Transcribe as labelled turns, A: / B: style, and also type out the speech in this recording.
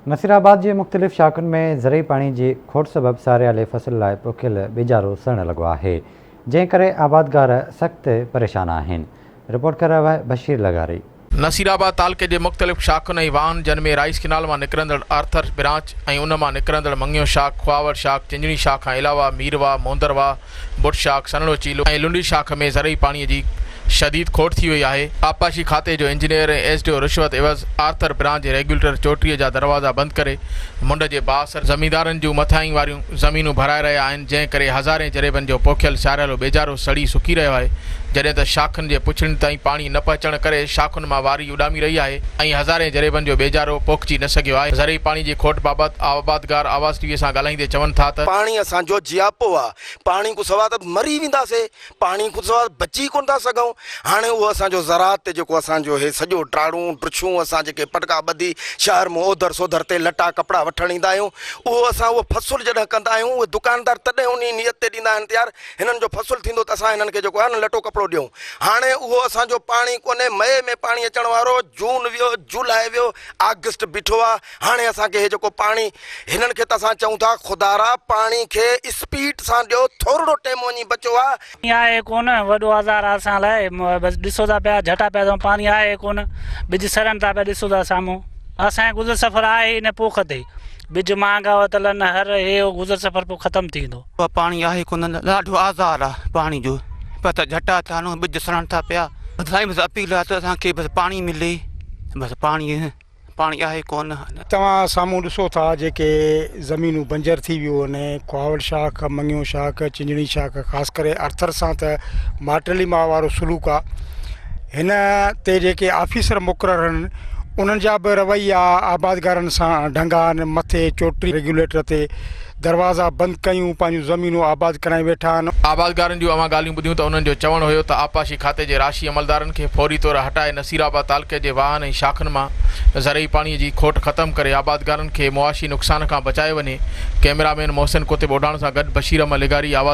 A: नसीराबाद के मुख्तलिफ़ शाखन में ज़रई पानी की खोट सबब सारियाले फसल लाइ पोखियल बेजारो सड़न लगो है, जंहिं करे आबादगार सख्त परेशान आहिनि। रिपोर्ट कर रहा है बशीर लगारी।
B: नसीराबाद तालुके के मुख्तलिफ़ शाखुनि ऐं वाहन जिन में राइस किनाल में निकिरंदड़ आर्थर ब्रांच ऐं उन मां निकिरंदड़ मंगियो शाख, खुआवर शाख, चिंजणी शाख खां अलावा मीरवा, मोंदरवा, बुट शाख, सनड़ो चीलो ऐं लुंडी शाख में ज़रई पानी की शदीद खोट थी वही है। आपाशी खाते जो इंजीनियर एसडीओ रिश्वत एवज़ आर्थर ब्रांच के रेगुलेटर चोटीअ जा दरवाज़ा बंद करे मुंड के बासर ज़मींदारनि जूं मथाई वारियूं ज़मीनूं भराए रहिया आहिनि, जंहिं करे हज़ारे जरेबनि जो पोखियल सारियालो बेजारो सड़ी सुकी रहियो आहे। जॾहिं त शाखनि जे पुछड़नि ताईं पानी न पहुचण करे शाखुनि मां वारी उॾामी रही है ऐं हज़ारे जरेबनि जो बेजारो पोखिजी न सघियो आहे। ज़रई पानी की खोट बाबति आबादगार आवाज़ टीवीअ सां ॻाल्हाईंदे चवनि था त
C: पानी असांजो जियापो आहे, पानी को सवा त मरी वेंदासीं, पानी को सवा बची कोन था सघूं। हाणे उहो असांजो ज़रात ते जेको असांजो हे सॼो टाड़ूं टुछूं असां जेके पटका ॿधी शहर में ओधर सोधर ते लटा कपिड़ा वठण ईंदा आहियूं, उहो असां उहो फसुल जॾहिं कंदा आहियूं उहे दुकानदार तॾहिं उन नियत ते ॾींदा आहिनि त यार हिननि जो फसुल थींदो त असां हिननि खे जेको आहे न लटो कपिड़ो ॾियूं। हाणे उहो असांजो पाणी कोन्हे, मई में पाणी अचण वारो, जून वियो, जुलाई वियो, अगस्त बीठो आहे। हाणे असांखे हे जेको पाणी हिननि खे त असां चऊं था खुदारा पाणी खे स्पीड सां ॾियो, थोरो टाइम वञी बचो आहे।
D: आहे कोन वॾो आज़ार असां लाइ, बसि ॾिसो था पिया झटा पिया अथऊं, पानी आहे कोन, बिज सड़नि था पिया, ॾिसो था साम्हूं। असांजो गुज़र सफ़र आहे हिन पोख ते, बिज महांगा वतलन हर हे गुज़र सफ़र पोइ ख़तमु थी वेंदो।
E: पानी आहे कोन, ॾाढो आज़ार आहे पानी जो, पर त झटा था नो बिज सड़नि था पिया। साईं बसि अपील आहे त असांखे बसि पाणी मिले, बसि पाणी आहे कोन।
F: तव्हां साम्हूं ॾिसो था जेके ज़मीनूं बंजर थी वियूं आहिनि, खुआवड़ शाख, मंगियो शाख, चिंजणी शाख, ख़ासि करे अर्थर सां त माटली मां वारो सलूक आहे। हिन ते जेके ऑफिसर मुक़रर आहिनि उन्हनि जा बि रवैया आबादगारनि सां ढंगा आहिनि। मथे चोटी रेगुलेटर ते दरवाज़ा बंदि कयूं, पंहिंजूं ज़मीनूं आबाद कराए वेठा आहिनि।
B: आबादगारनि जूं अवां ॻाल्हियूं ॿुधियूं त उन्हनि जो चवणु हुयो त आपाशी खाते जे राशि अमलदारनि खे फौरी तौर हटाए नसीराबाद तालुके जे वाहन ऐं शाखनि मां ज़रई पाणीअ जी खोट ख़तमु करे आबादगारनि खे मुआशी नुक़सान खां बचाए वञे। कैमरामैन मोहसिन कोतिब ओडाण सां गॾु बशीर अहमद लिगारी, आवाज़